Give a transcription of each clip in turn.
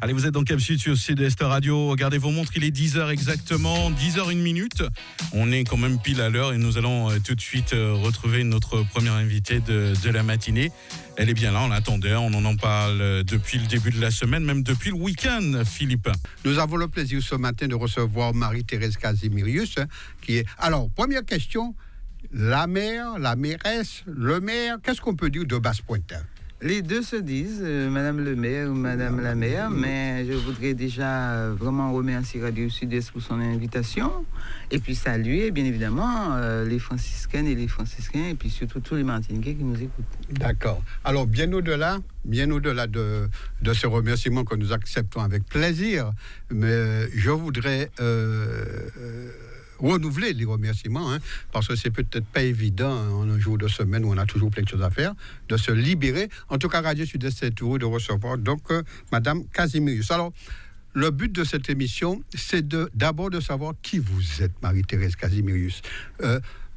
Allez, vous êtes dans Cap Sud sur Sud-Est Radio. Regardez vos montres, il est 10h exactement, 10h01. On est quand même pile à l'heure et nous allons tout de suite retrouver notre première invitée de la matinée. Elle est bien là, on l'attendait, on en parle depuis le début de la semaine, même depuis le week-end, Philippe. Nous avons le plaisir ce matin de recevoir Marie-Thérèse Casimirius, qui est... Alors, première question, la maire, la mairesse, le maire, qu'est-ce qu'on peut dire de Basse-Pointe? Les deux se disent, Madame le maire ou Madame la maire, mais je voudrais déjà vraiment remercier Radio Sud-Est pour son invitation et puis saluer bien évidemment les franciscaines et les franciscains et puis surtout tous les Martiniquais qui nous écoutent. D'accord. Alors bien au-delà de ce remerciement que nous acceptons avec plaisir, mais je voudrais... renouveler les remerciements, parce que c'est peut-être pas évident en un jour de semaine où on a toujours plein de choses à faire, de se libérer. En tout cas, Radio Sud-Est est heureux de recevoir donc Madame Casimirius. Alors, le but de cette émission, c'est d'abord de savoir qui vous êtes, Marie-Thérèse Casimirius.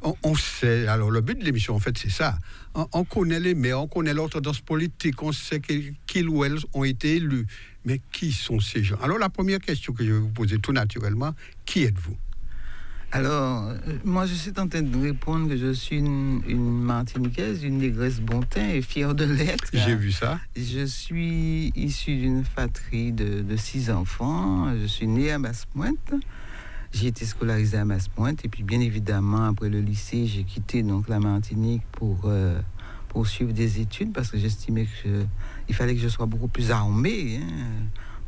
On sait, alors le but de l'émission, en fait, c'est ça. On connaît les maires, on connaît l'orthodoxe politique, on sait qu'ils ou elles ont été élus. Mais qui sont ces gens? Alors, la première question que je vais vous poser tout naturellement, qui êtes-vous? Alors, moi, je suis en train de répondre que je suis une Martiniquaise, une négresse bon teint et fière de l'être. J'ai vu ça. Je suis issue d'une fratrie de 6 enfants. Je suis née à Basse-Pointe. J'ai été scolarisée à Basse-Pointe. Et puis, bien évidemment, après le lycée, j'ai quitté donc la Martinique pour poursuivre des études parce que j'estimais qu'il fallait que je sois beaucoup plus armée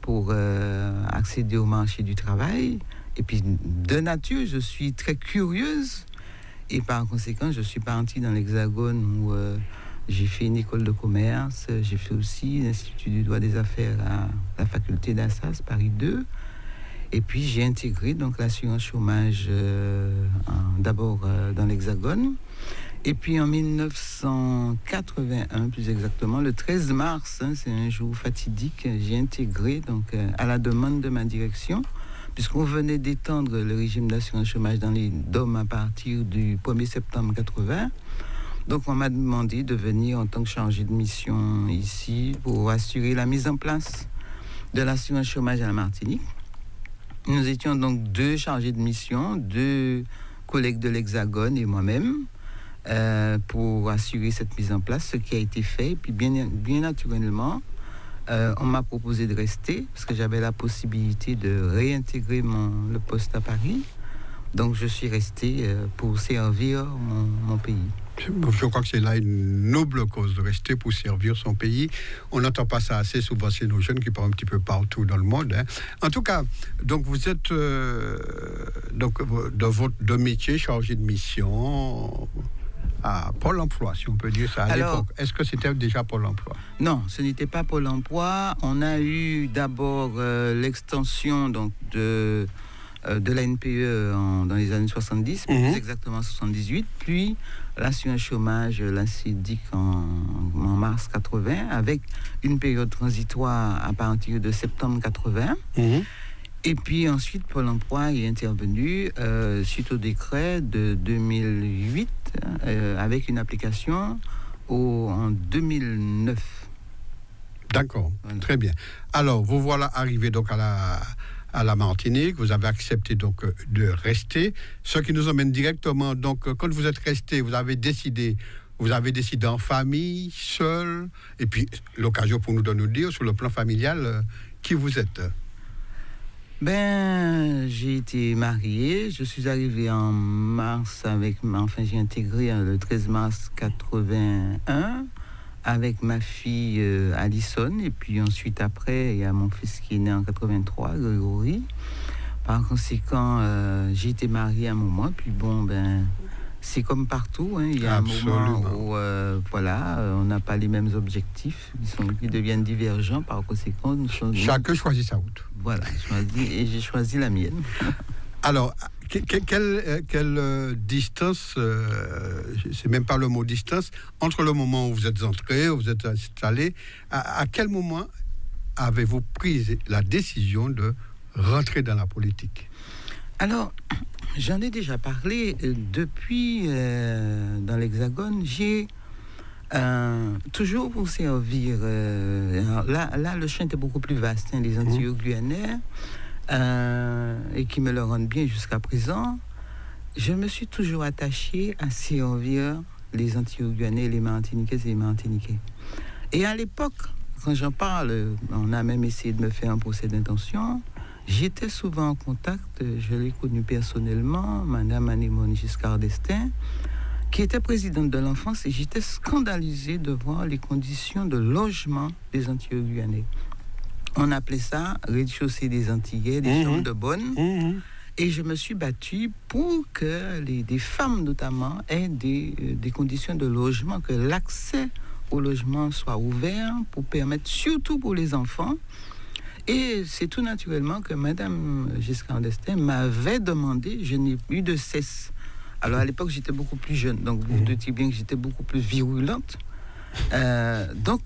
pour accéder au marché du travail. Et puis, de nature, je suis très curieuse. Et par conséquent, je suis partie dans l'Hexagone où j'ai fait une école de commerce. J'ai fait aussi l'Institut du droit des affaires à la faculté d'Assas, Paris 2. Et puis, j'ai intégré donc l'assurance chômage d'abord dans l'Hexagone. Et puis, en 1981, plus exactement, le 13 mars, c'est un jour fatidique, j'ai intégré donc à la demande de ma direction, puisqu'on venait d'étendre le régime d'assurance chômage dans les DOM à partir du 1er septembre 80. Donc, on m'a demandé de venir en tant que chargé de mission ici pour assurer la mise en place de l'assurance chômage à la Martinique. Nous étions donc 2 chargés de mission, 2 collègues de l'Hexagone et moi-même, pour assurer cette mise en place, ce qui a été fait. Et puis, bien naturellement, on m'a proposé de rester parce que j'avais la possibilité de réintégrer le poste à Paris. Donc, je suis resté pour servir mon pays. Je crois que c'est là une noble cause de rester pour servir son pays. On n'entend pas ça assez souvent chez nos jeunes qui partent un petit peu partout dans le monde. En tout cas, donc vous êtes donc de métier chargé de mission à Pôle emploi, si on peut dire ça à l'époque. Est-ce que c'était déjà Pôle emploi? Non, ce n'était pas Pôle emploi. On a eu d'abord l'extension donc de la NPE dans les années 70, plus exactement 78, puis l'assurance chômage, l'ACDIC en mars 80, avec une période transitoire à partir de septembre 80. Et puis ensuite, Pôle emploi est intervenu suite au décret de 2008, avec une application en 2009. D'accord, voilà. Très bien. Alors, vous voilà arrivé donc à la Martinique, vous avez accepté donc de rester, ce qui nous emmène directement, donc quand vous êtes resté, vous avez décidé en famille, seul, et puis l'occasion pour nous de nous dire, sur le plan familial, qui vous êtes? J'ai été mariée, je suis arrivée en mars j'ai intégré le 13 mars 81 avec ma fille Alison, et puis ensuite après, il y a mon fils qui est né en 83, Grégory. Par conséquent, j'ai été mariée à un moment, puis c'est comme partout, il y a Absolument. un moment où on n'a pas les mêmes objectifs, qui deviennent divergents, par conséquent... Chacun choisit sa route. Voilà, j'ai choisi la mienne. Alors, quelle distance, c'est même pas le mot distance, entre le moment où vous êtes entré, où vous êtes installé, à quel moment avez-vous pris la décision de rentrer dans la politique? Alors, j'en ai déjà parlé. Depuis, dans l'Hexagone, j'ai Toujours pour servir. Là, le champ était beaucoup plus vaste, hein, les Antilles-Guyanais, et qui me le rendent bien jusqu'à présent. Je me suis toujours attachée à servir les Antilles-Guyanais, les Martiniquais et les Martiniquais. Et à l'époque, quand j'en parle, on a même essayé de me faire un procès d'intention. J'étais souvent en contact, je l'ai connue personnellement, Madame Anémone Giscard d'Estaing, qui était présidente de l'enfance, et j'étais scandalisée de voir les conditions de logement des Antilles-Guyanais. On appelait ça rez-de-chaussée des Antillais, des chambres de bonne. Et je me suis battue pour que des femmes notamment aient des conditions de logement, que l'accès au logement soit ouvert pour permettre, surtout pour les enfants. Et c'est tout naturellement que Madame Giscard d'Estaing m'avait demandé, je n'ai eu de cesse. Alors à l'époque j'étais beaucoup plus jeune, donc vous vous doutez bien que j'étais beaucoup plus virulente. Donc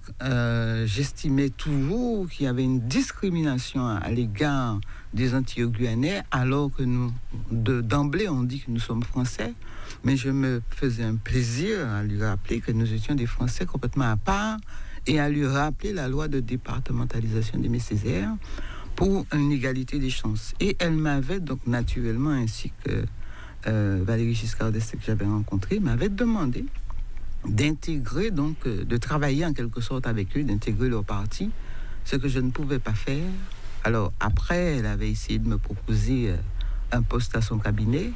j'estimais toujours qu'il y avait une discrimination à l'égard des Antilles-Guyanais, alors que nous, d'emblée, on dit que nous sommes Français, mais je me faisais un plaisir à lui rappeler que nous étions des Français complètement à part, et à lui rappeler la loi de départementalisation des Césaires pour une égalité des chances. Et elle m'avait donc naturellement, ainsi que Valéry Giscard d'Estaing que j'avais rencontré, m'avait demandé d'intégrer, donc de travailler en quelque sorte avec eux, d'intégrer leur parti, ce que je ne pouvais pas faire. Alors après, elle avait essayé de me proposer un poste à son cabinet,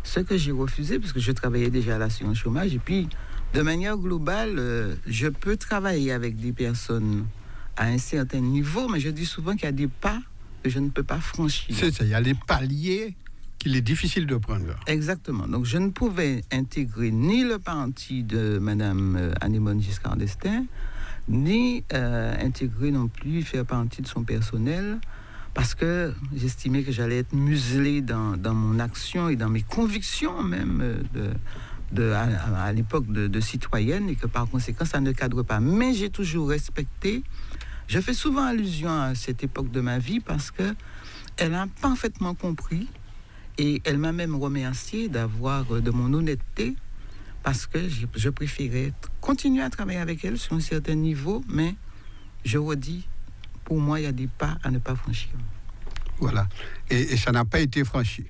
ce que j'ai refusé parce que je travaillais déjà à l'assurance chômage. Et puis, de manière globale, je peux travailler avec des personnes à un certain niveau, mais je dis souvent qu'il y a des pas que je ne peux pas franchir. C'est ça, il y a les paliers qu'il est difficile de prendre. Exactement. Donc, je ne pouvais intégrer ni le parti de Madame Anémone Giscard d'Estaing, ni intégrer non plus, faire partie de son personnel, parce que j'estimais que j'allais être muselée dans mon action et dans mes convictions même à l'époque de citoyenne, et que par conséquent ça ne cadre pas. Mais j'ai toujours respecté. Je fais souvent allusion à cette époque de ma vie parce que elle a parfaitement compris, et elle m'a même remercié de mon honnêteté, parce que je préférais continuer à travailler avec elle sur un certain niveau, mais je redis, pour moi, il y a des pas à ne pas franchir. Voilà. Et ça n'a pas été franchi.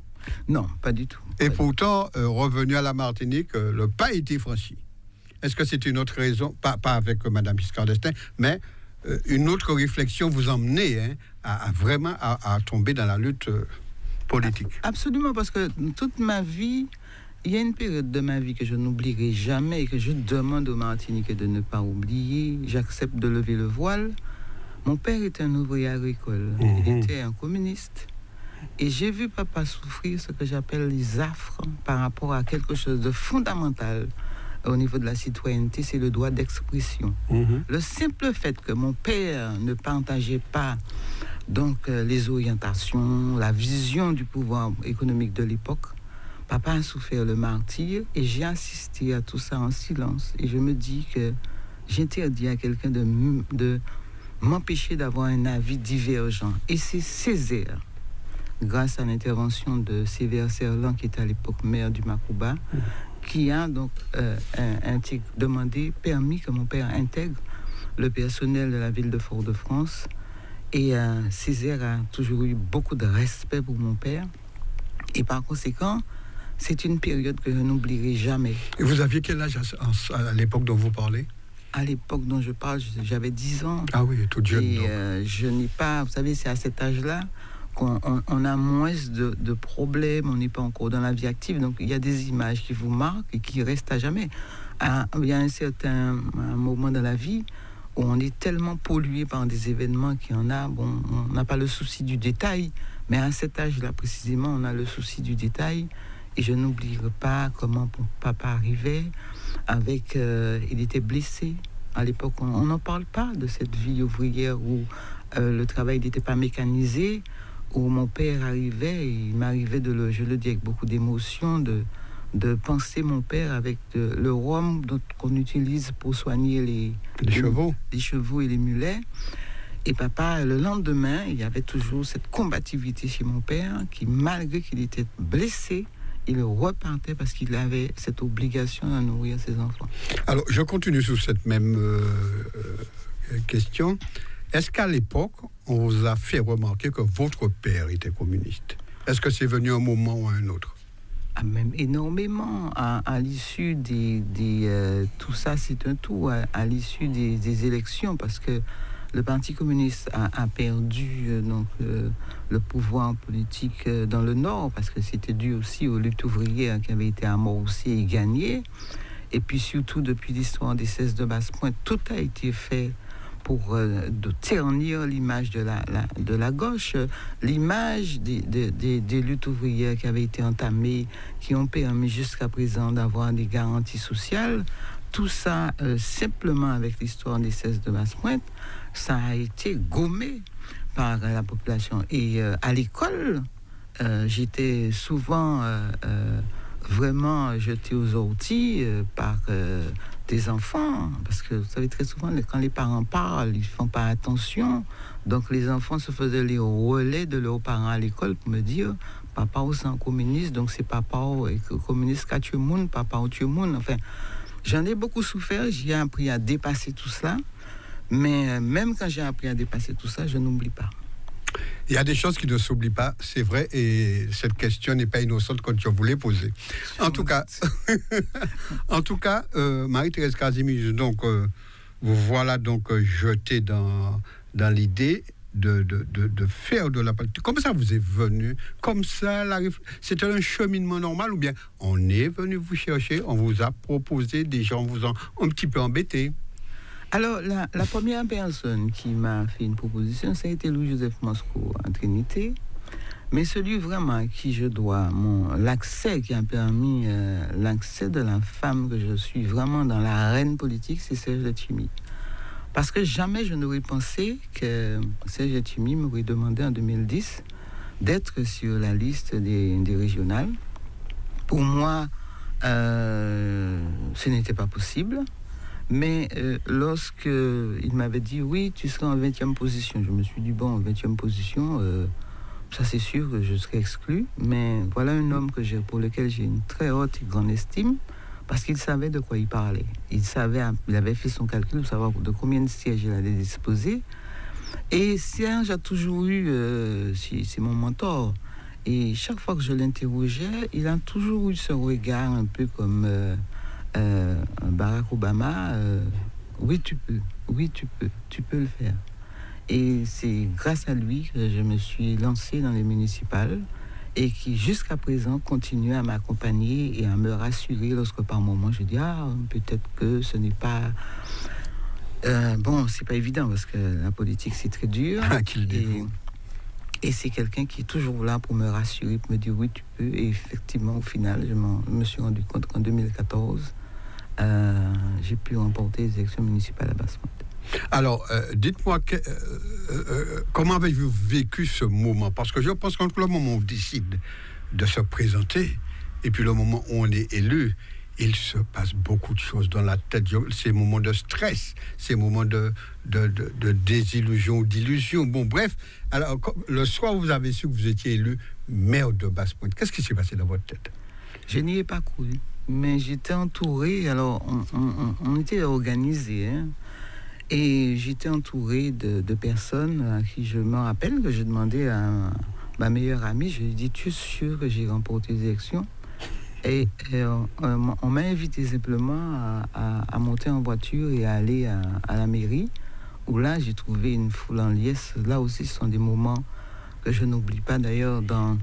Non, pas du tout. Et pourtant, revenu à la Martinique, le pas a été franchi. Est-ce que c'est une autre raison, pas avec Mme Giscard d'Estaing, mais une autre réflexion vous emmenait à vraiment tomber dans la lutte politique? Absolument, parce que toute ma vie, il y a une période de ma vie que je n'oublierai jamais et que je demande aux Martiniquais de ne pas oublier. J'accepte de lever le voile. Mon père était un ouvrier agricole. Il était un communiste. Et j'ai vu papa souffrir ce que j'appelle les affres par rapport à quelque chose de fondamental au niveau de la citoyenneté, c'est le droit d'expression. Le simple fait que mon père ne partageait pas donc les orientations, la vision du pouvoir économique de l'époque, papa a souffert le martyre, et j'ai assisté à tout ça en silence. Et je me dis que j'interdis à quelqu'un de m'empêcher d'avoir un avis divergent. Et c'est Césaire, grâce à l'intervention de Sévère Serlan, qui était à l'époque maire du Macouba, qui a donc permis que mon père intègre le personnel de la ville de Fort-de-France. Et Césaire a toujours eu beaucoup de respect pour mon père. Et par conséquent, c'est une période que je n'oublierai jamais. Et vous aviez quel âge à l'époque dont vous parlez? À l'époque dont je parle, j'avais 10 ans. Ah oui, toute jeune. Et je n'ai pas... Vous savez, c'est à cet âge-là qu'on a moins de problèmes, on n'est pas encore dans la vie active. Donc, il y a des images qui vous marquent et qui restent à jamais. Il y a un certain moment dans la vie où on est tellement pollué par des événements qu'il y en a. Bon, on n'a pas le souci du détail, mais à cet âge-là, précisément, on a le souci du détail. Et je n'oublierai pas comment papa arrivait avec... il était blessé. À l'époque, on n'en parle pas de cette vie ouvrière où le travail n'était pas mécanisé, où mon père arrivait, et il m'arrivait je le dis avec beaucoup d'émotion, de penser mon père avec le rhum qu'on utilise pour soigner les chevaux et les mulets. Et papa, le lendemain, il y avait toujours cette combativité chez mon père qui, malgré qu'il était blessé, il repartait parce qu'il avait cette obligation de nourrir ses enfants. Alors, je continue sur cette même question. Est-ce qu'à l'époque, on vous a fait remarquer que votre père était communiste? Est-ce que c'est venu un moment ou un autre? Même énormément. À l'issue tout ça, c'est un tout. À l'issue des élections, parce que le Parti communiste a perdu le pouvoir politique dans le Nord, parce que c'était dû aussi aux luttes ouvrières qui avaient été amorcées et gagnées. Et puis surtout, depuis l'histoire des 16 de Basse-Pointe, tout a été fait pour de ternir l'image de la gauche, l'image des luttes ouvrières qui avaient été entamées, qui ont permis jusqu'à présent d'avoir des garanties sociales. Tout ça, simplement avec l'histoire des 16 de Basse-Pointe, ça a été gommé par la population. Et à l'école, j'étais souvent vraiment jeté aux orties par des enfants, parce que vous savez, très souvent, quand les parents parlent, ils ne font pas attention. Donc les enfants se faisaient les relais de leurs parents à l'école pour me dire « Papa c'est un communiste, donc c'est papa communiste qui a tué le monde, papa a tué le monde. » Enfin, j'en ai beaucoup souffert, j'ai appris à dépasser tout cela. Mais même quand j'ai appris à dépasser tout ça, je n'oublie pas. Il y a des choses qui ne s'oublient pas, c'est vrai, et cette question n'est pas innocente comme je voulais poser. En tout cas, Marie-Thérèse Casimir, donc, vous voilà donc jetée dans l'idée de faire de la politique. Comment ça vous est venu? Comme ça, c'était un cheminement normal, ou bien on est venu vous chercher, on vous a proposé, des gens vous ont un petit peu embêté? Alors, la première personne qui m'a fait une proposition, ça a été Louis-Joseph Moscou en Trinité. Mais celui vraiment à qui je dois l'accès, qui a permis l'accès de la femme que je suis vraiment dans l'arène politique, c'est Serge Letchimy. Parce que jamais je n'aurais pensé que Serge Letchimy m'aurait demandé en 2010 d'être sur la liste des régionales. Pour moi, ce n'était pas possible. Mais lorsque il m'avait dit oui, tu seras en 20e position, je me suis dit bon, en 20e position, ça c'est sûr que je serai exclu. Mais voilà un homme pour lequel j'ai une très haute et grande estime, parce qu'il savait de quoi il parlait. Il avait fait son calcul pour savoir de combien de sièges il allait disposer. Et Serge a toujours eu, c'est mon mentor. Et chaque fois que je l'interrogeais, il a toujours eu ce regard un peu comme Barack Obama, oui tu peux le faire. Et c'est grâce à lui que je me suis lancée dans les municipales et qui jusqu'à présent continue à m'accompagner et à me rassurer lorsque par moment je dis peut-être que ce n'est pas c'est pas évident parce que la politique c'est très dur. Et c'est quelqu'un qui est toujours là pour me rassurer, pour me dire oui tu peux. Et effectivement au final je me suis rendu compte qu'en 2014 j'ai pu remporter les élections municipales à Basse-Pointe. Alors, dites-moi, comment avez-vous vécu ce moment? Parce que je pense qu'entre le moment où on décide de se présenter et puis le moment où on est élu, il se passe beaucoup de choses dans la tête. Ces moments de stress, ces moments de désillusion ou d'illusion. Bon, bref, alors, le soir où vous avez su que vous étiez élu maire de Basse-Pointe, qu'est-ce qui s'est passé dans votre tête? Je n'y ai pas cru. Mais j'étais entouré, alors on était organisé, et j'étais entouré de personnes à qui je me rappelle que j'ai demandé à ma meilleure amie, je lui ai dit, tu es sûr que j'ai remporté les élections? Et on m'a invité simplement à monter en voiture et à aller à la mairie, où là j'ai trouvé une foule en liesse. Là aussi, ce sont des moments que je n'oublie pas. D'ailleurs, dans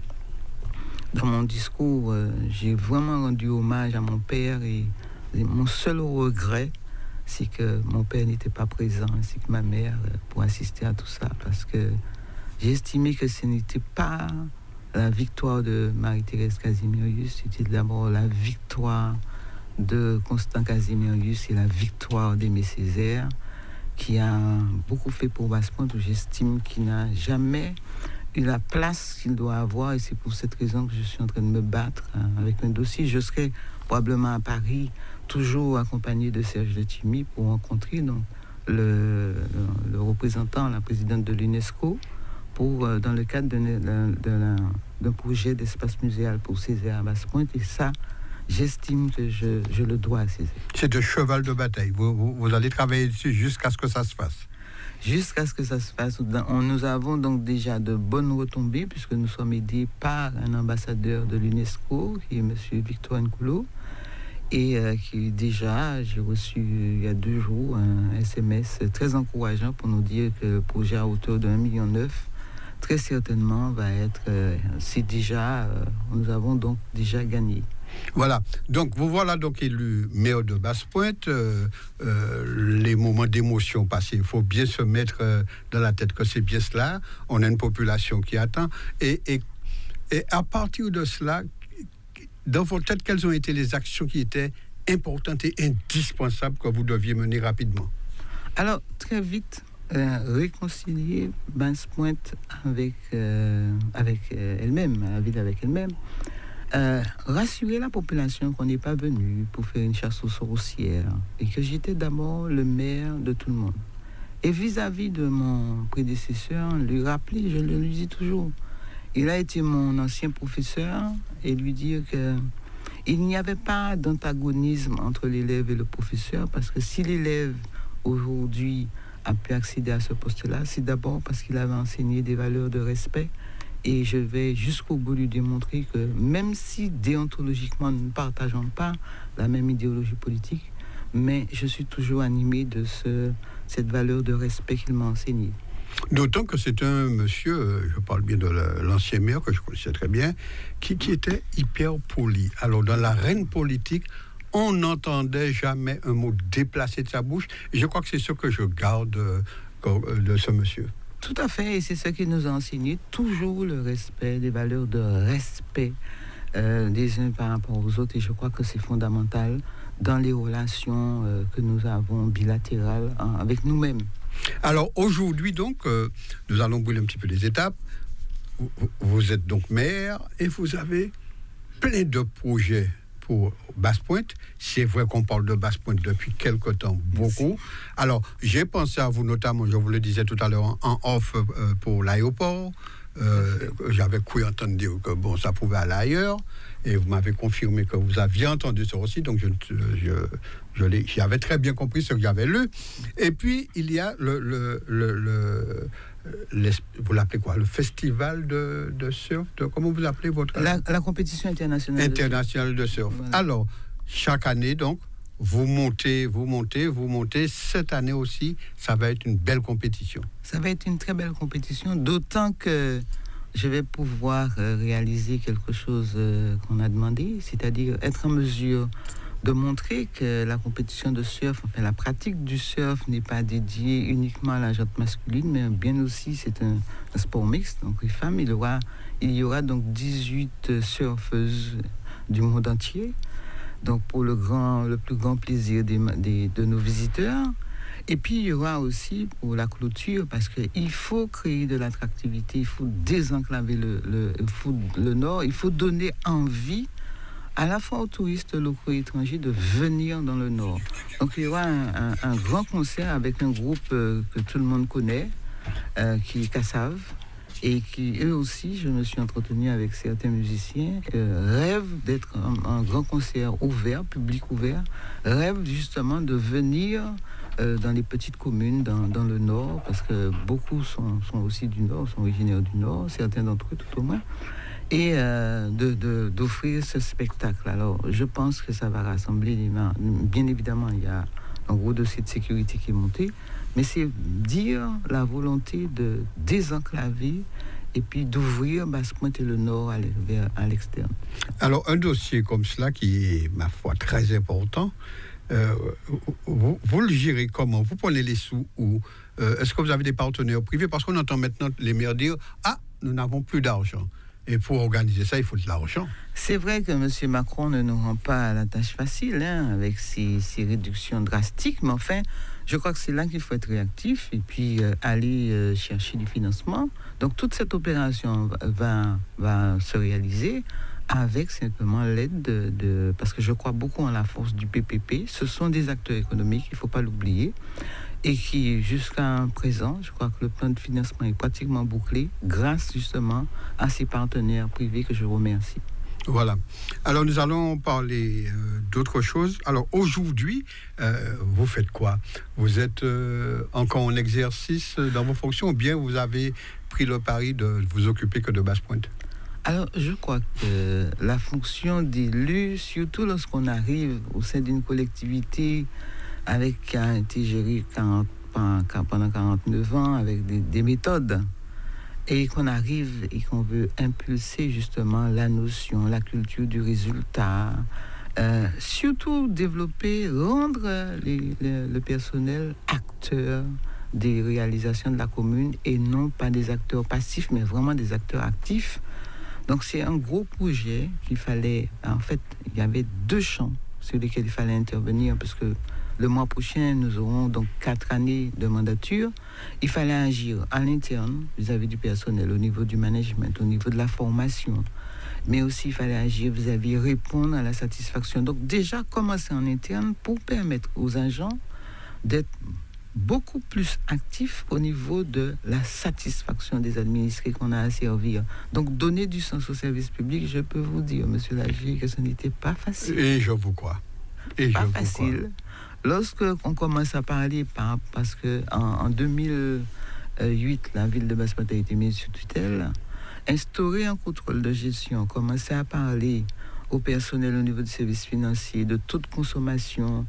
mon discours, j'ai vraiment rendu hommage à mon père et mon seul regret, c'est que mon père n'était pas présent, ainsi que ma mère, pour assister à tout ça, parce que j'ai estimé que ce n'était pas la victoire de Marie-Thérèse Casimirius, c'était d'abord la victoire de Constant Casimirius et la victoire d'Aimé Césaire, qui a beaucoup fait pour Basse-Pointe, où j'estime qu'il n'a jamais eu la place qu'il doit avoir, et c'est pour cette raison que je suis en train de me battre avec un dossier. Je serai probablement à Paris, toujours accompagné de Serge Letchimy, pour rencontrer donc, le représentant, la présidente de l'UNESCO, dans le cadre d'un projet d'espace muséal pour Césaire à Basse-Pointe. Et ça, j'estime que je le dois à Césaire. C'est un cheval de bataille. Vous allez travailler dessus jusqu'à ce que ça se fasse. Jusqu'à ce que ça se fasse. Nous avons donc déjà de bonnes retombées, puisque nous sommes aidés par un ambassadeur de l'UNESCO, qui est M. Victor Nkoulou, et j'ai reçu il y a 2 jours un SMS très encourageant pour nous dire que le projet à hauteur de 1,9 million, très certainement va être, nous avons donc déjà gagné. Voilà, donc vous voilà donc élu maire de Basse-Pointe. Les moments d'émotion passés, il faut bien se mettre dans la tête que c'est bien cela. On a une population qui attend. Et à partir de cela, dans votre tête, quelles ont été les actions qui étaient importantes et indispensables que vous deviez mener rapidement? Alors, très vite, réconcilier Basse-Pointe avec elle-même, la ville avec elle-même. Rassurer la population qu'on n'est pas venu pour faire une chasse aux sorcières et que j'étais d'abord le maire de tout le monde. Et vis-à-vis de mon prédécesseur, lui rappeler, je le lui dis toujours, il a été mon ancien professeur, et lui dire que il n'y avait pas d'antagonisme entre l'élève et le professeur, parce que si l'élève aujourd'hui a pu accéder à ce poste-là, c'est d'abord parce qu'il avait enseigné des valeurs de respect. Et je vais jusqu'au bout lui démontrer que même si déontologiquement nous ne partageons pas la même idéologie politique, mais je suis toujours animé de cette valeur de respect qu'il m'a enseignée. D'autant que c'est un monsieur, je parle bien de l'ancien maire que je connaissais très bien, qui était hyper poli. Alors dans l'arène politique, on n'entendait jamais un mot déplacé de sa bouche. Et je crois que c'est ce que je garde de ce monsieur. Tout à fait, et c'est ce qu'il nous a enseigné, toujours le respect, des valeurs de respect des uns par rapport aux autres, et je crois que c'est fondamental dans les relations que nous avons bilatérales avec nous-mêmes. Alors aujourd'hui donc, nous allons brûler un petit peu les étapes. Vous êtes donc maire et vous avez plein de projets pour Basse-Pointe. C'est vrai qu'on parle de Basse-Pointe depuis quelque temps, beaucoup. Merci. Alors, j'ai pensé à vous notamment, je vous le disais tout à l'heure, en off pour l'aéroport. J'avais cru entendre dire que bon, ça pouvait aller ailleurs. Et vous m'avez confirmé que vous aviez entendu ça aussi. Donc, j'avais très bien compris ce que j'avais lu. Et puis, il y a vous l'appelez quoi? Le festival de surf? Comment vous appelez votre... La compétition internationale de surf. Voilà. Alors, chaque année, donc, vous montez. Cette année aussi, ça va être une belle compétition. Ça va être une très belle compétition, d'autant que je vais pouvoir réaliser quelque chose qu'on a demandé, c'est-à-dire être en mesure de montrer que la compétition de surf, enfin la pratique du surf n'est pas dédiée uniquement à la jante masculine, mais bien aussi c'est un sport mixte, donc les femmes, il y aura donc 18 surfeuses du monde entier, donc pour le plus grand plaisir de nos visiteurs. Et puis il y aura aussi pour la clôture, parce qu'il faut créer de l'attractivité, il faut désenclaver le Nord, il faut donner envie à la fois aux touristes locaux et étrangers de venir dans le Nord. Donc il y aura un grand concert avec un groupe que tout le monde connaît, qui est Kassav, et qui, eux aussi, je me suis entretenu avec certains musiciens, rêvent d'être un grand concert ouvert, public ouvert, rêvent justement de venir dans les petites communes dans le Nord, parce que beaucoup sont aussi du Nord, sont originaires du Nord, certains d'entre eux tout au moins, et d'offrir ce spectacle. Alors, je pense que ça va rassembler les mains. Bien évidemment, il y a un gros dossier de sécurité qui est monté, mais c'est dire la volonté de désenclaver et puis d'ouvrir Basse-Pointe et le Nord à l'externe. Alors, un dossier comme cela qui est, ma foi, très important, vous le gérez comment? Vous prenez les sous où? Est-ce que vous avez des partenaires privés? Parce qu'on entend maintenant les maires dire « Ah, nous n'avons plus d'argent ». Et pour organiser ça, il faut de l'argent. C'est vrai que M. Macron ne nous rend pas la tâche facile avec ses réductions drastiques, mais enfin, je crois que c'est là qu'il faut être réactif et puis aller chercher du financement. Donc toute cette opération va se réaliser avec simplement l'aide parce que je crois beaucoup en la force du PPP. Ce sont des acteurs économiques, il ne faut pas l'oublier. et qui, jusqu'à présent, je crois que le plan de financement est pratiquement bouclé grâce justement à ces partenaires privés que je remercie. Voilà. Alors, nous allons parler d'autre chose. Alors, aujourd'hui, vous faites quoi? Vous êtes encore en exercice dans vos fonctions ou bien vous avez pris le pari de vous occuper que de Basse-Pointe? Alors, je crois que la fonction d'élu, surtout lorsqu'on arrive au sein d'une collectivité qui a été gérée pendant 49 ans avec des méthodes, et qu'on arrive et qu'on veut impulser justement la notion, la culture du résultat, surtout développer, rendre le personnel acteur des réalisations de la commune et non pas des acteurs passifs, mais vraiment des acteurs actifs. Donc c'est un gros projet qu'il fallait, en fait, il y avait 2 champs sur lesquels il fallait intervenir parce que le mois prochain, nous aurons donc 4 années de mandature. Il fallait agir à l'interne vis-à-vis du personnel, au niveau du management, au niveau de la formation. Mais aussi, il fallait agir vis-à-vis, répondre à la satisfaction. Donc déjà, commencer en interne pour permettre aux agents d'être beaucoup plus actifs au niveau de la satisfaction des administrés qu'on a à servir. Donc donner du sens au service public, je peux vous dire, monsieur Lagier, que ce n'était pas facile. Et je vous crois. Pas facile. Lorsque on commence à parler, parce que en 2008, la ville de Basse-Pointe a été mise sous tutelle, instaurer un contrôle de gestion, commencer à parler au personnel au niveau du service financier de toute consommation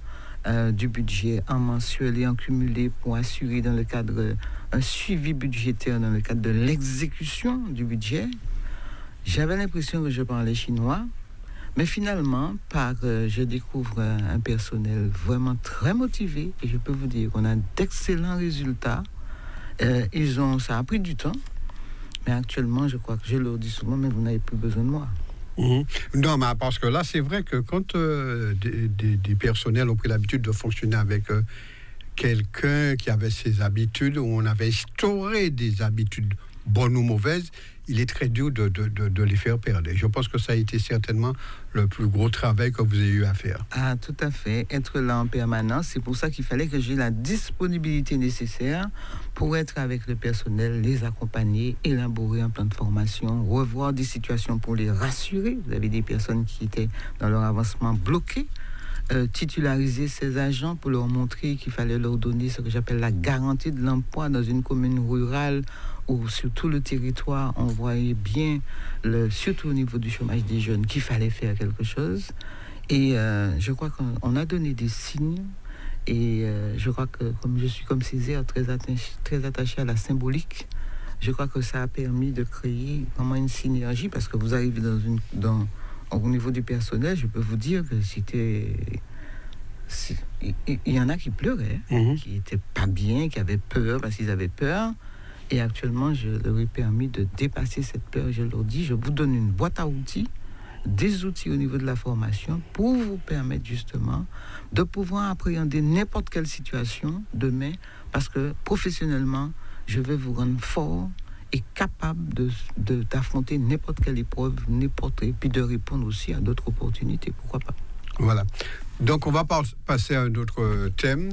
du budget en mensuel et en cumulé pour assurer dans le cadre un suivi budgétaire dans le cadre de l'exécution du budget. J'avais l'impression que je parlais chinois. Mais finalement, je découvre un personnel vraiment très motivé et je peux vous dire qu'on a d'excellents résultats. Ça a pris du temps, mais actuellement, je crois que je leur dis souvent, mais vous n'avez plus besoin de moi. Non, mais parce que là, c'est vrai que quand des personnels ont pris l'habitude de fonctionner avec quelqu'un qui avait ses habitudes, où on avait instauré des habitudes bonnes ou mauvaises, il est très dur de les faire perdre. Et je pense que ça a été certainement le plus gros travail que vous avez eu à faire. Ah, tout à fait. Être là en permanence, c'est pour ça qu'il fallait que j'ai la disponibilité nécessaire pour être avec le personnel, les accompagner, élaborer un plan de formation, revoir des situations pour les rassurer. Vous avez des personnes qui étaient dans leur avancement bloquées. Titulariser ces agents pour leur montrer qu'il fallait leur donner ce que j'appelle la garantie de l'emploi dans une commune rurale où sur tout le territoire on voyait bien, surtout au niveau du chômage des jeunes, qu'il fallait faire quelque chose. Et je crois qu'on a donné des signes et je crois que comme je suis comme Césaire très attaché à la symbolique, je crois que ça a permis de créer vraiment une synergie parce que vous arrivez au niveau du personnel, je peux vous dire que il y en a qui pleuraient, qui n'étaient pas bien, qui avaient peur parce qu'ils avaient peur. Et actuellement, je leur ai permis de dépasser cette peur. Je leur dis, je vous donne une boîte à outils, des outils au niveau de la formation pour vous permettre justement de pouvoir appréhender n'importe quelle situation demain parce que professionnellement, je vais vous rendre fort et capable d'affronter n'importe quelle épreuve, et puis de répondre aussi à d'autres opportunités, pourquoi pas. Voilà. Donc, on va passer à un autre thème.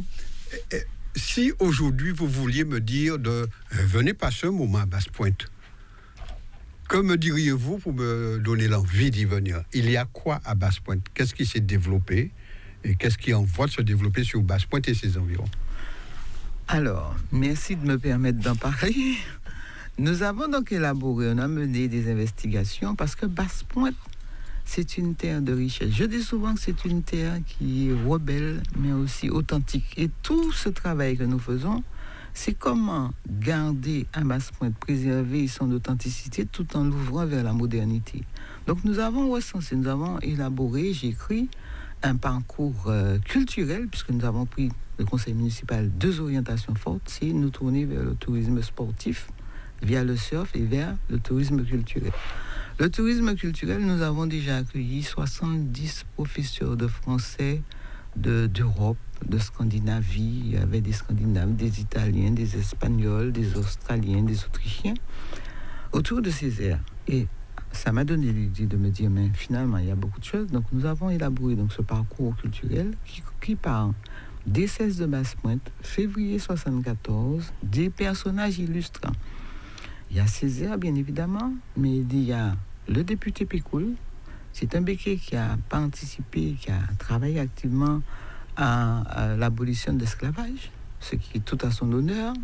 Si aujourd'hui, vous vouliez me dire venez passer un moment à Basse-Pointe, que me diriez-vous pour me donner l'envie d'y venir? Il y a quoi à Basse-Pointe? Qu'est-ce qui s'est développé? Et qu'est-ce qui en voie de se développer sur Basse-Pointe et ses environs? Alors, merci de me permettre d'en parler. Nous avons donc élaboré, on a mené des investigations parce que Basse-Pointe, c'est une terre de richesse. Je dis souvent que c'est une terre qui est rebelle, mais aussi authentique. Et tout ce travail que nous faisons, c'est comment garder à Basse-Pointe, préserver son authenticité tout en l'ouvrant vers la modernité. Donc nous avons recensé, nous avons élaboré, j'ai écrit un parcours culturel, puisque nous avons pris le conseil municipal 2 orientations fortes, c'est nous tourner vers le tourisme sportif, via le surf et vers le tourisme culturel. Le tourisme culturel, nous avons déjà accueilli 70 professeurs de français d'Europe, de Scandinavie. Il y avait des Scandinaves, des Italiens, des Espagnols, des Australiens, des Autrichiens, autour de ces aires. Et ça m'a donné l'idée de me dire, mais finalement, il y a beaucoup de choses. Donc, nous avons élaboré ce parcours culturel qui part DCS de Basse-Pointe, février 1974, des personnages illustres. Il y a Césaire, bien évidemment, mais il y a le député Pécoul. C'est un béquet qui a participé, qui a travaillé activement à l'abolition de l'esclavage, ce qui est tout à son honneur.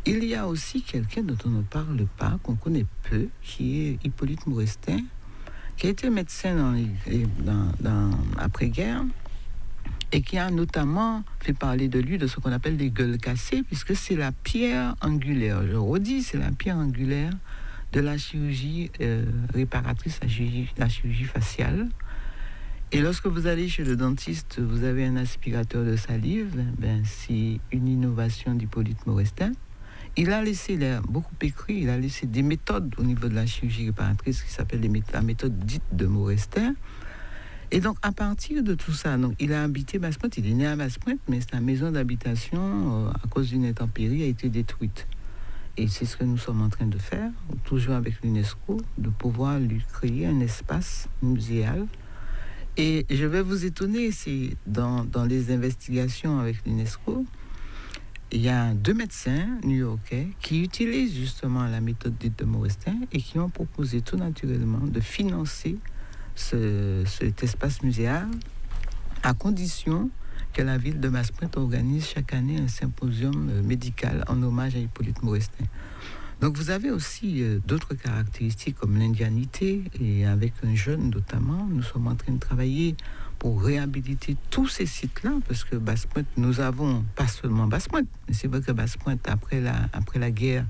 Il y a aussi quelqu'un dont on ne parle pas, qu'on connaît peu, qui est Hippolyte Maurestin, qui a été médecin dans après-guerre et qui a notamment fait parler de lui de ce qu'on appelle les gueules cassées, puisque c'est la pierre angulaire, je redis, c'est la pierre angulaire de la chirurgie réparatrice, la chirurgie faciale. Et lorsque vous allez chez le dentiste, vous avez un aspirateur de salive, c'est une innovation d'Hippolyte Maurestin. Il a laissé, il a beaucoup écrit, il a laissé des méthodes au niveau de la chirurgie réparatrice qui s'appelle la méthode dite de Maurestin. Et donc, à partir de tout ça, donc, il a habité Basse-Pointe, il est né à Basse-Pointe, mais sa maison d'habitation, à cause d'une intempérie, a été détruite. Et c'est ce que nous sommes en train de faire, toujours avec l'UNESCO, de pouvoir lui créer un espace muséal. Et je vais vous étonner, c'est dans les investigations avec l'UNESCO, il y a 2 médecins new-yorkais qui utilisent justement la méthode dite de Maurestin et qui ont proposé tout naturellement de financer cet espace muséal à condition que la ville de Basse-Pointe organise chaque année un symposium médical en hommage à Hippolyte Maurestin. Donc vous avez aussi d'autres caractéristiques comme l'indianité, et avec un jeune notamment, nous sommes en train de travailler pour réhabiliter tous ces sites-là, parce que Basse-Pointe, nous avons pas seulement Basse-Pointe, mais c'est vrai que Basse-Pointe, après la guerre,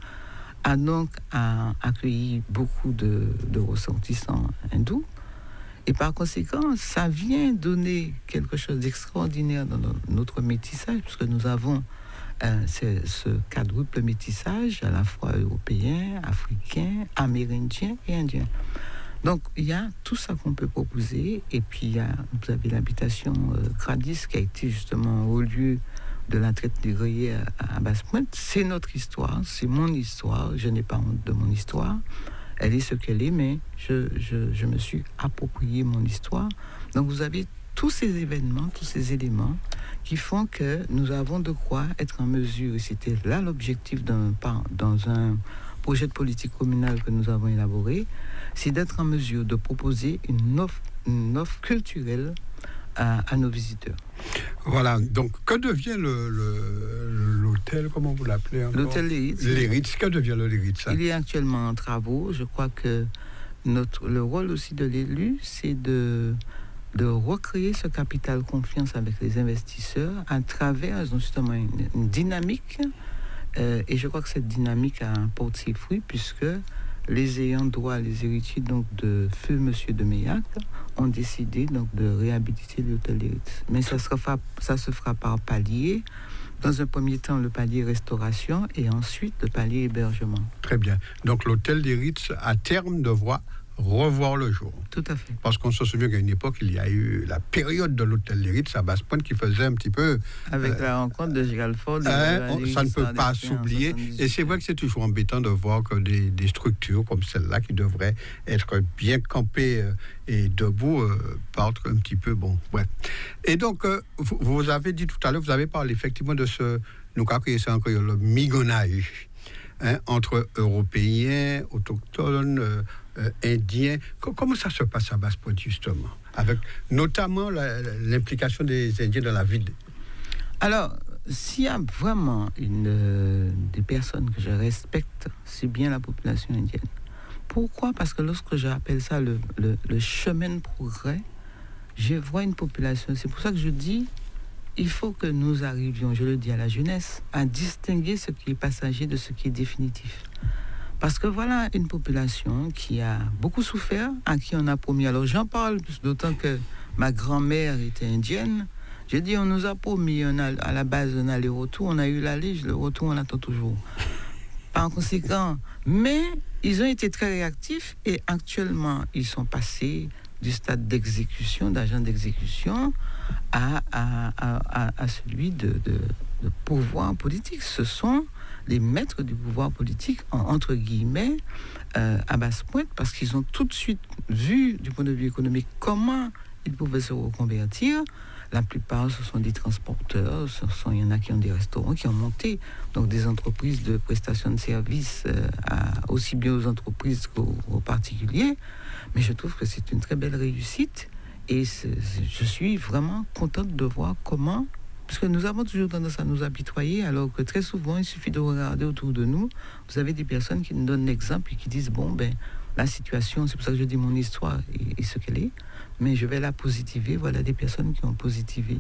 a donc accueilli beaucoup de ressortissants hindous. Et par conséquent, ça vient donner quelque chose d'extraordinaire dans notre métissage, puisque nous avons ce quadruple métissage, à la fois européen, africain, amérindien et indien. Donc, il y a tout ça qu'on peut proposer. Et puis, vous avez l'habitation Gradis, qui a été justement au lieu de la traite des grillés à Basse-Pointe. C'est notre histoire, c'est mon histoire. Je n'ai pas honte de mon histoire. Elle est ce qu'elle est, mais je me suis approprié mon histoire. Donc, vous avez tous ces événements, tous ces éléments qui font que nous avons de quoi être en mesure, et c'était là l'objectif dans un projet de politique communale que nous avons élaboré, c'est d'être en mesure de proposer une offre culturelle à nos visiteurs. Voilà, donc que devient l'hôtel, comment vous l'appelez encore ? L'hôtel Léritz. Léritz, que devient le Léritz ? Il est actuellement en travaux. Je crois que le rôle aussi de l'élu, c'est de recréer ce capital confiance avec les investisseurs à travers justement une dynamique. Et je crois que cette dynamique porte ses fruits, puisque les ayants droit, les héritiers donc de feu Monsieur de Meillac ont décidé donc de réhabiliter l'hôtel Léritz. Mais ça se fera par palier. Dans un premier temps, le palier restauration et ensuite le palier hébergement. Très bien. Donc l'hôtel Léritz, à terme, devra revoir le jour. Tout à fait. Parce qu'on se souvient qu'à une époque, il y a eu la période de l'hôtel Léritz à Basse-Pointe qui faisait un petit peu... Avec la rencontre de Gérald Ford. Ça ne peut pas s'oublier. Et c'est vrai que c'est toujours embêtant de voir que des structures comme celle-là, qui devraient être bien campées et debout, partent un petit peu... Bon, bref. Et donc, vous avez dit tout à l'heure, vous avez parlé effectivement de nous avons créé ça en créole, le migonnage entre Européens, autochtones... indiens. Comment ça se passe à Basse-Pointe, justement, avec notamment l'implication des Indiens dans la vie Alors, s'il y a vraiment des personnes que je respecte, c'est bien la population indienne. Pourquoi ? Parce que lorsque j'appelle ça le chemin de progrès, je vois une population. C'est pour ça que je dis, il faut que nous arrivions, je le dis à la jeunesse, à distinguer ce qui est passager de ce qui est définitif. Parce que voilà une population qui a beaucoup souffert, à qui on a promis. Alors j'en parle, d'autant que ma grand-mère était indienne. J'ai dit, on nous a promis à la base un aller-retour, on a eu l'aller, le retour on attend toujours. Par conséquent, mais ils ont été très réactifs et actuellement ils sont passés du stade d'exécution, d'agent d'exécution, à celui de pouvoir politique. Ce sont les maîtres du pouvoir politique, entre guillemets, à Basse-Pointe, parce qu'ils ont tout de suite vu, du point de vue économique, comment ils pouvaient se reconvertir. La plupart, ce sont des transporteurs, il y en a qui ont des restaurants, qui ont monté donc des entreprises de prestation de services, aussi bien aux entreprises qu'aux particuliers. Mais je trouve que c'est une très belle réussite et je suis vraiment contente de voir comment, parce que nous avons toujours tendance à nous apitoyer, alors que très souvent, il suffit de regarder autour de nous. Vous avez des personnes qui nous donnent l'exemple et qui disent, bon, ben, la situation, c'est pour ça que je dis mon histoire est ce qu'elle est, mais je vais la positiver. Voilà des personnes qui ont positivé.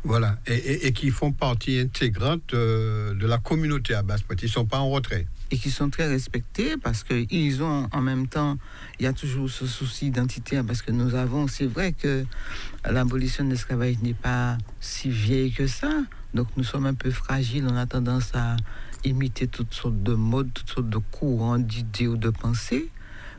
Voilà, et qui font partie intégrante de la communauté à Basse-Pointe. Ils ne sont pas en retrait. Et qui sont très respectés parce qu'ils ont en même temps, il y a toujours ce souci identitaire parce que nous avons, c'est vrai que l'abolition de l'esclavage n'est pas si vieille que ça, donc nous sommes un peu fragiles, on a tendance à imiter toutes sortes de modes, toutes sortes de courants d'idées ou de pensées,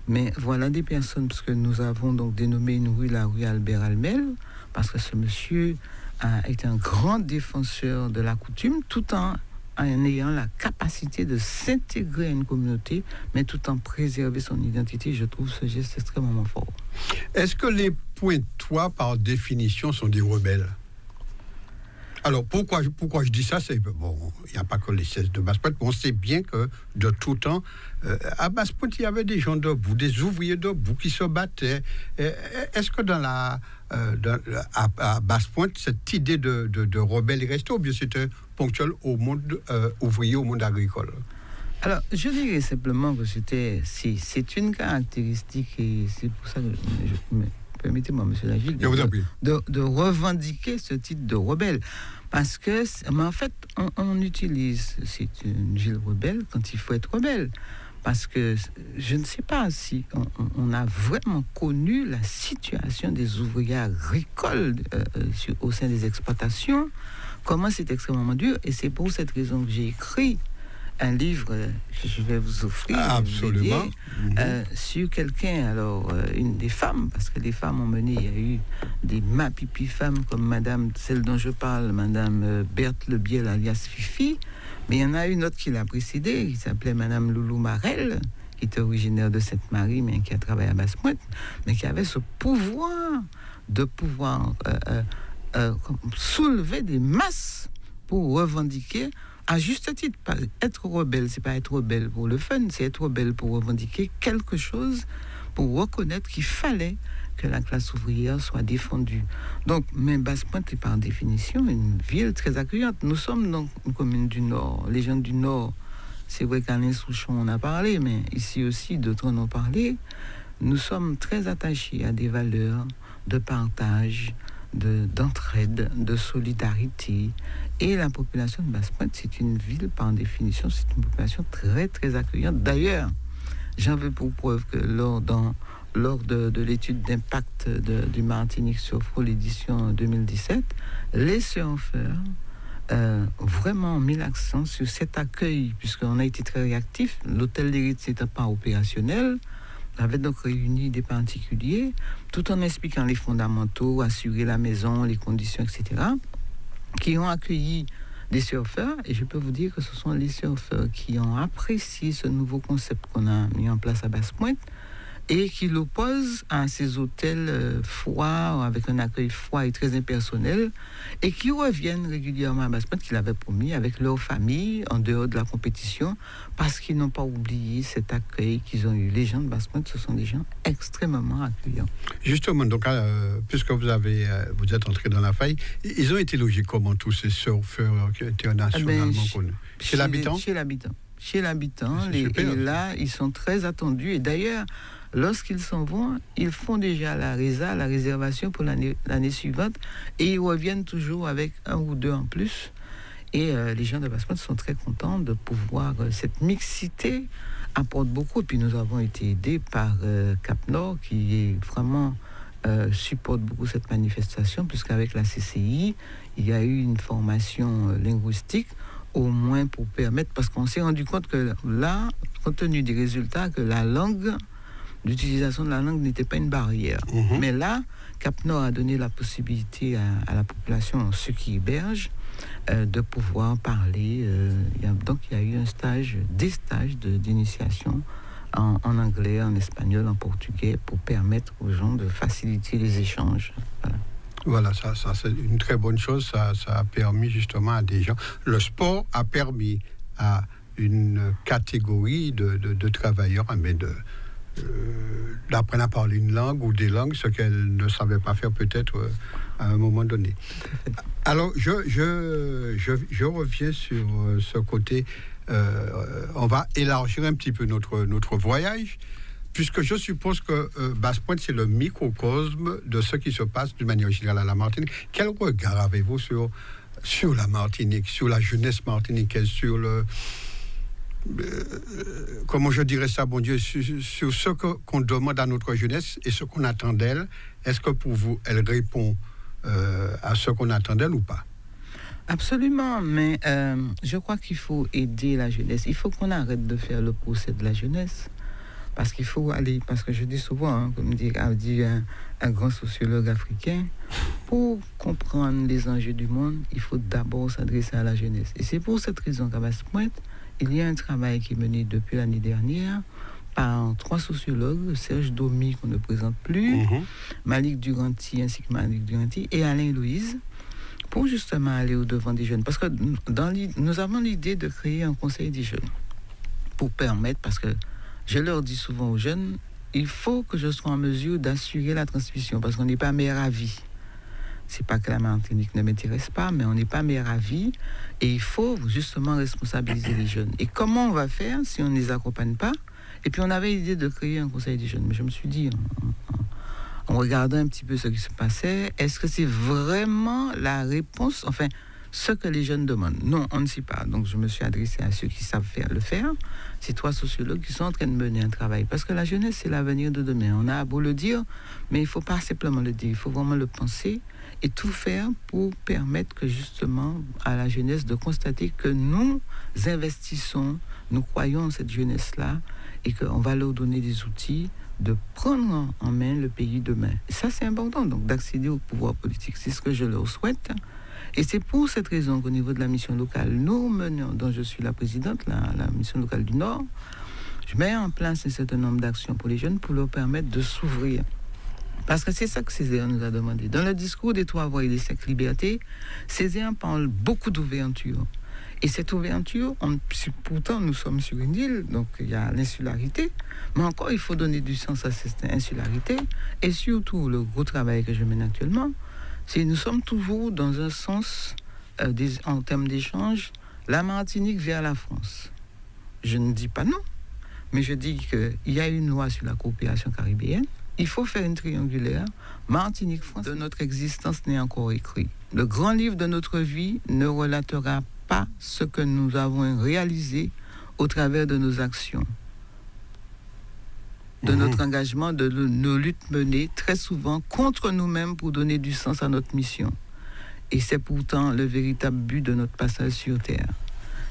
mais voilà des personnes, parce que nous avons donc dénommé une rue la rue Albert Almel, parce que ce monsieur a été un grand défenseur de la coutume, tout en ayant la capacité de s'intégrer à une communauté, mais tout en préserver son identité. Je trouve ce geste extrêmement fort. Est-ce que les Pointois, par définition, sont des rebelles? Alors, pourquoi je dis ça? C'est bon, il n'y a pas que les 16 de Basse-Pointe, mais on sait bien que de tout temps, à Basse-Pointe, il y avait des gens debout, des ouvriers debout qui se battaient. Est-ce que à Basse-Pointe, cette idée de rebelle est restée, ou bien c'était ponctuel au monde ouvrier, au monde agricole? Alors, je dirais simplement que c'est une caractéristique, et c'est pour ça que permettez-moi, monsieur Lagile, de revendiquer ce titre de rebelle. Parce que, mais en fait, on utilise, c'est une ville rebelle quand il faut être rebelle. Parce que je ne sais pas si on a vraiment connu la situation des ouvriers agricoles au sein des exploitations, comment c'est extrêmement dur. Et c'est pour cette raison que j'ai écrit un livre que je vais vous offrir, absolument, sur quelqu'un, alors une des femmes, parce que les femmes ont mené, il y a eu des mapipi femmes comme madame, celle dont je parle, madame Berthe Lebiel alias Fifi, mais il y en a une autre qui l'a précédée, qui s'appelait madame Loulou Marel, qui était originaire de Sainte-Marie, mais qui a travaillé à Basse-Pointe, mais qui avait ce pouvoir de pouvoir soulever des masses pour revendiquer. À juste titre, être rebelle, c'est pas être rebelle pour le fun, c'est être rebelle pour revendiquer quelque chose, pour reconnaître qu'il fallait que la classe ouvrière soit défendue. Donc, mais Basse-Pointe est par définition une ville très accueillante. Nous sommes donc une commune du Nord. Les gens du Nord, c'est vrai qu'Alain Souchon en a parlé, mais ici aussi, d'autres en ont parlé. Nous sommes très attachés à des valeurs de partage, d'entraide, de solidarité. Et la population de Basse-Pointe, c'est une ville, par définition, c'est une population très, très accueillante. D'ailleurs, j'en veux pour preuve que lors de l'étude d'impact du Martinique Surfo, l'édition 2017, les surfeurs vraiment mis l'accent sur cet accueil, puisqu'on a été très réactifs. L'hôtel des Rites n'était pas opérationnel. On avait donc réuni des particuliers, tout en expliquant les fondamentaux, assurer la maison, les conditions, etc., qui ont accueilli des surfeurs. Et je peux vous dire que ce sont les surfeurs qui ont apprécié ce nouveau concept qu'on a mis en place à Basse-Pointe et qui l'opposent à ces hôtels froids, avec un accueil froid et très impersonnel, et qui reviennent régulièrement à Basse-Pointe, qu'ils avaient promis, avec leur famille, en dehors de la compétition, parce qu'ils n'ont pas oublié cet accueil qu'ils ont eu. Les gens de Basse-Pointe, ce sont des gens extrêmement accueillants. Justement, donc, puisque vous êtes entré dans la faille, ils ont été logés comment, tous ces surfeurs internationalement connus? Chez l'habitant. Chez l'habitant, et là, ils sont très attendus. Et d'ailleurs, lorsqu'ils s'en vont, ils font déjà la réservation pour l'année suivante, et ils reviennent toujours avec un ou deux en plus. Et les gens de Basse-Pointe sont très contents de pouvoir... cette mixité apporte beaucoup. Et puis nous avons été aidés par Cap-Nord, qui est vraiment... supporte beaucoup cette manifestation, puisqu'avec la CCI, il y a eu une formation linguistique, au moins pour permettre... Parce qu'on s'est rendu compte que là, compte tenu des résultats, que l'utilisation de la langue n'était pas une barrière. Mais là, Cap-Nord a donné la possibilité à la population, ceux qui hébergent, de pouvoir parler. Donc, il y a eu des stages d'initiation en anglais, en espagnol, en portugais, pour permettre aux gens de faciliter les échanges. Voilà. Voilà, ça c'est une très bonne chose. Ça a permis justement à des gens. Le sport a permis à une catégorie de travailleurs d'apprendre à parler une langue ou des langues, ce qu'elles ne savaient pas faire peut-être à un moment donné. Alors, je reviens sur ce côté. On va élargir un petit peu notre voyage, puisque je suppose que Basse-Pointe, c'est le microcosme de ce qui se passe d'une manière générale à la Martinique. Quel regard avez-vous sur la Martinique, sur la jeunesse martiniquaise, sur le... comment je dirais ça, bon Dieu, sur ce qu'on demande à notre jeunesse et ce qu'on attend d'elle? Est-ce que pour vous, elle répond à ce qu'on attend d'elle ou pas? Absolument, mais je crois qu'il faut aider la jeunesse. Il faut qu'on arrête de faire le procès de la jeunesse. Parce qu'il faut aller, parce que je dis souvent, comme a dit un grand sociologue africain, pour comprendre les enjeux du monde, il faut d'abord s'adresser à la jeunesse. Et c'est pour cette raison qu'à Basse-Pointe, il y a un travail qui est mené depuis l'année dernière par 3 sociologues, Serge Domi, qu'on ne présente plus, Malik Duranty, ainsi que Malik Duranty, et Alain Louise, pour justement aller au-devant des jeunes. Parce que nous avons l'idée de créer un conseil des jeunes, pour permettre, parce que je leur dis souvent aux jeunes, il faut que je sois en mesure d'assurer la transmission, parce qu'on n'est pas mère à vie. C'est pas que la Martinique ne m'intéresse pas, mais on n'est pas mère à vie, et il faut justement responsabiliser les jeunes. Et comment on va faire si on ne les accompagne pas? Et puis on avait l'idée de créer un conseil des jeunes, mais je me suis dit, en regardant un petit peu ce qui se passait, est-ce que c'est vraiment la réponse, enfin, ce que les jeunes demandent? Non, on ne sait pas. Donc je me suis adressé à ceux qui savent le faire. C'est 3 sociologues qui sont en train de mener un travail. Parce que la jeunesse, c'est l'avenir de demain. On a beau le dire, mais il ne faut pas simplement le dire. Il faut vraiment le penser et tout faire pour permettre que justement à la jeunesse de constater que nous investissons, nous croyons en cette jeunesse-là et qu'on va leur donner des outils de prendre en main le pays demain. Et ça, c'est important, donc d'accéder au pouvoir politique. C'est ce que je leur souhaite. Et c'est pour cette raison qu'au niveau de la mission locale, nous menons, dont je suis la présidente, la mission locale du Nord, je mets en place un certain nombre d'actions pour les jeunes pour leur permettre de s'ouvrir. Parce que c'est ça que Césaire nous a demandé. Dans le discours des 3 voies et des 5 libertés, Césaire parle beaucoup d'ouverture. Et cette ouverture, pourtant nous sommes sur une île, donc il y a l'insularité, mais encore il faut donner du sens à cette insularité. Et surtout, le gros travail que je mène actuellement, c'est que nous sommes toujours dans un sens, en termes d'échange, la Martinique vers la France. Je ne dis pas non, mais je dis qu'il y a une loi sur la coopération caribéenne. Il faut faire une triangulaire. Martinique-France, de notre existence n'est encore écrit. Le grand livre de notre vie ne relatera pas ce que nous avons réalisé au travers de nos actions, de notre engagement, de nos luttes menées très souvent contre nous-mêmes pour donner du sens à notre mission. Et c'est pourtant le véritable but de notre passage sur Terre.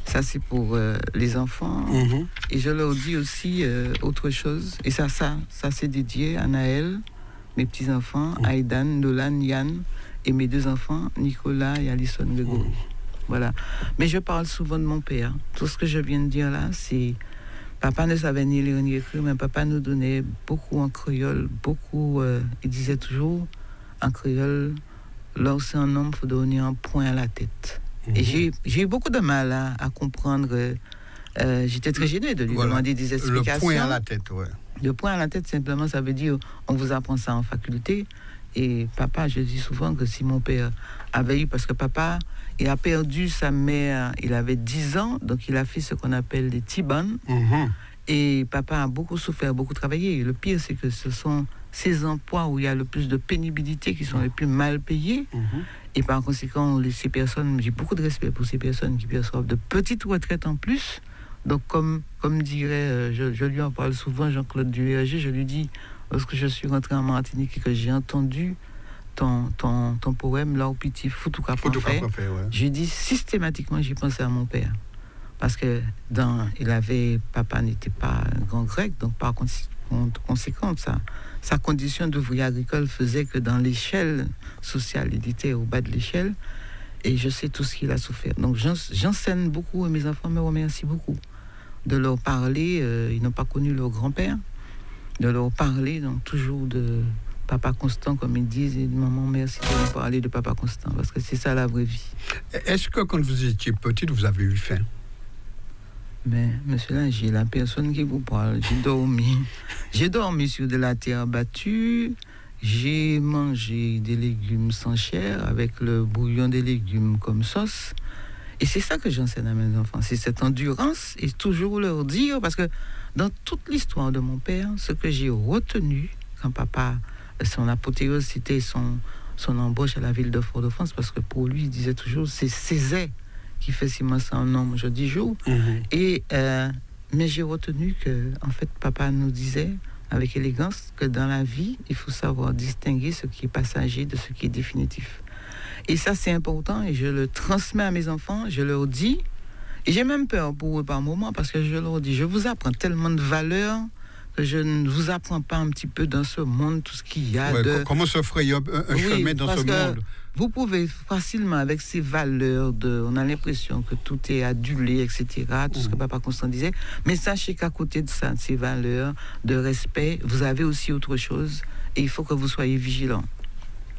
Ça, c'est pour les enfants. Et je leur dis aussi autre chose. Et ça c'est dédié à Naël, mes petits-enfants, Aïdan, Nolan, Yann, et mes 2 enfants, Nicolas et Alison Grégory. Voilà. Mais je parle souvent de mon père. Tout ce que je viens de dire là, c'est... Papa ne savait ni lire ni écrire, mais papa nous donnait beaucoup en créole, beaucoup... il disait toujours, en créole, lorsque un homme, il faut donner un point à la tête. Et j'ai eu beaucoup de mal à comprendre. J'étais très gênée de lui demander des explications. Le point à la tête, ouais. Le point à la tête, simplement, ça veut dire on vous apprend ça en faculté. Et papa, je dis souvent que si mon père avait eu... Parce que papa, il a perdu sa mère, il avait 10 ans, donc il a fait ce qu'on appelle des tibanes. Et papa a beaucoup souffert, beaucoup travaillé. Et le pire, c'est que ce sont ces emplois où il y a le plus de pénibilité qui sont les plus mal payés. Et par conséquent, ces personnes, j'ai beaucoup de respect pour ces personnes qui perçoivent de petites retraites en plus. Donc, comme dirait, je lui en parle souvent, Jean-Claude Duverger, je lui dis, lorsque je suis rentré en Martinique et que j'ai entendu ton poème, là où pitié, Foutouka Parfait, j'ai dit systématiquement, j'ai pensé à mon père. Parce que papa n'était pas un grand grec, donc par conséquent, sa condition d'ouvrier agricole faisait que dans l'échelle sociale, il était au bas de l'échelle, et je sais tout ce qu'il a souffert. Donc j'enseigne beaucoup, et mes enfants me remercient beaucoup de leur parler, ils n'ont pas connu leur grand-père, de leur parler, donc toujours de Papa Constant, comme ils disent, et maman, merci de nous parler de Papa Constant, parce que c'est ça la vraie vie. Est-ce que quand vous étiez petite, vous avez eu faim? Mais, monsieur Lagier, la personne qui vous parle, j'ai dormi. J'ai dormi sur de la terre battue. J'ai mangé des légumes sans chair avec le bouillon des légumes comme sauce. Et c'est ça que j'enseigne à mes enfants. C'est cette endurance et toujours leur dire, parce que dans toute l'histoire de mon père, ce que j'ai retenu quand papa, son apothéose, c'était son embauche à la ville de Fort-de-France, parce que pour lui, il disait toujours, c'est Césaire qui fait si moi un homme, je dis jour. Et, mais j'ai retenu que, en fait, papa nous disait, avec élégance, que dans la vie, il faut savoir distinguer ce qui est passager de ce qui est définitif. Et ça, c'est important, et je le transmets à mes enfants, je leur dis, et j'ai même peur pour eux par moment, parce que je leur dis, je vous apprends tellement de valeurs que je ne vous apprends pas un petit peu dans ce monde, tout ce qu'il y a de... Comment se frayer un chemin dans ce monde? Vous pouvez facilement, avec ces valeurs on a l'impression que tout est adulé, etc., tout ce que Papa Constant disait, mais sachez qu'à côté de ça, de ces valeurs de respect, vous avez aussi autre chose, et il faut que vous soyez vigilants.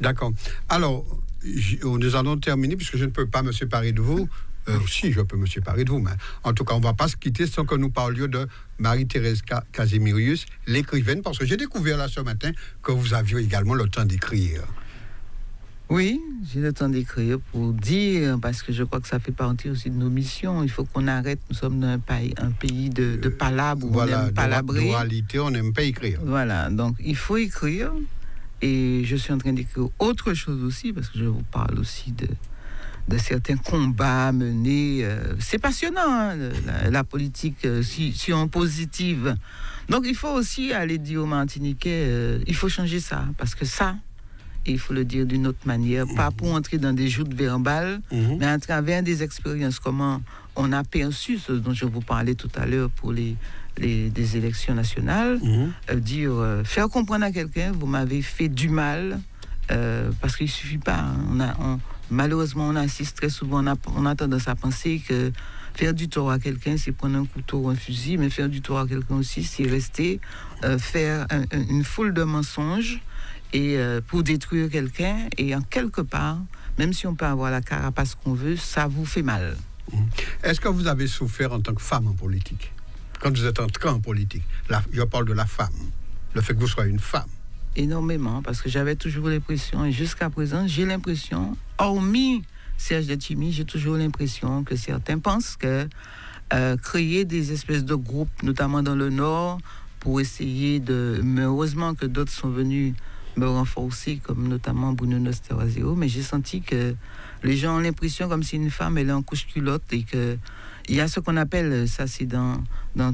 D'accord. Alors, nous allons terminer, puisque je ne peux pas me séparer de vous. Si, je peux me séparer de vous, mais en tout cas, on ne va pas se quitter sans que nous parlions de Marie-Thérèse Casimirius, l'écrivaine, parce que j'ai découvert là ce matin que vous aviez également le temps d'écrire. Oui, j'ai le temps d'écrire pour dire, parce que je crois que ça fait partie aussi de nos missions. Il faut qu'on arrête, nous sommes dans un pays de palabres, où on aime palabrer. D'oralité, on n'aime pas écrire. Voilà, donc il faut écrire, et je suis en train d'écrire autre chose aussi, parce que je vous parle aussi de certains combats menés. C'est passionnant, hein, la politique, si on positive. Donc il faut aussi aller dire aux Martiniquais, il faut changer ça, parce que ça, il faut le dire d'une autre manière, pas pour entrer dans des joutes verbales, mais à travers des expériences, comment on a perçu ce dont je vous parlais tout à l'heure pour des élections nationales, faire comprendre à quelqu'un, vous m'avez fait du mal, parce qu'il ne suffit pas, malheureusement, on assiste très souvent, on a tendance à penser que faire du tort à quelqu'un, c'est prendre un couteau ou un fusil, mais faire du tort à quelqu'un aussi, c'est rester, faire une foule de mensonges et pour détruire quelqu'un, et en quelque part, même si on peut avoir la carapace qu'on veut, ça vous fait mal. Est-ce que vous avez souffert en tant que femme en politique? Quand vous êtes entrée en politique, je parle de la femme, le fait que vous soyez une femme. Énormément, parce que j'avais toujours l'impression, et jusqu'à présent, j'ai l'impression, hormis Serge Letchimy, j'ai toujours l'impression que certains pensent que créer des espèces de groupes, notamment dans le Nord, pour essayer mais heureusement que d'autres sont venus me renforcer, comme notamment Bruno Nosterazio, mais j'ai senti que les gens ont l'impression comme si une femme, elle est en couche culotte, et que il y a ce qu'on appelle, ça c'est dans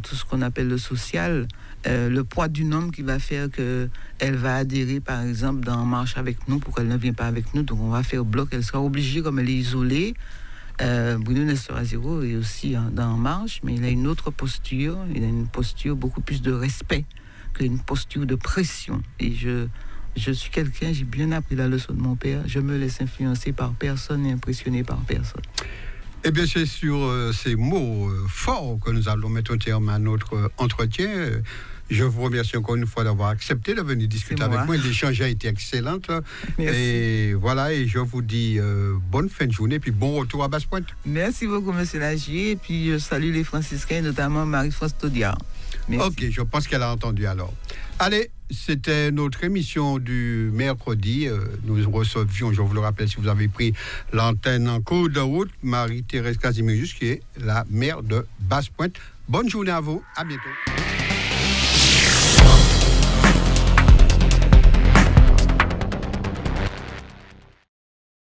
tout ce qu'on appelle le social, le poids d'une homme qui va faire qu'elle va adhérer, par exemple, dans En Marche avec nous, pour qu'elle ne vienne pas avec nous, donc on va faire bloc, elle sera obligée, comme elle est isolée. Bruno Nosterazio est aussi dans En Marche, mais il a une autre posture, il a une posture beaucoup plus de respect qu'une posture de pression. Et je suis quelqu'un, j'ai bien appris la leçon de mon père, je me laisse influencer par personne et impressionner par personne. Eh bien, c'est sur ces mots forts que nous allons mettre un terme à notre entretien. Je vous remercie encore une fois d'avoir accepté de venir discuter avec moi. L'échange a été excellent. Merci. Et voilà, et je vous dis bonne fin de journée, puis bon retour à Basse-Pointe. Merci beaucoup, M. Lagier. Et puis, je salue les franciscains, notamment Marie-France Taudiard. Merci. Ok, je pense qu'elle a entendu alors. Allez, c'était notre émission du mercredi. Nous recevions, je vous le rappelle, si vous avez pris l'antenne en cours de route, Marie-Thérèse Casimirius, qui est la maire de Basse-Pointe. Bonne journée à vous, à bientôt.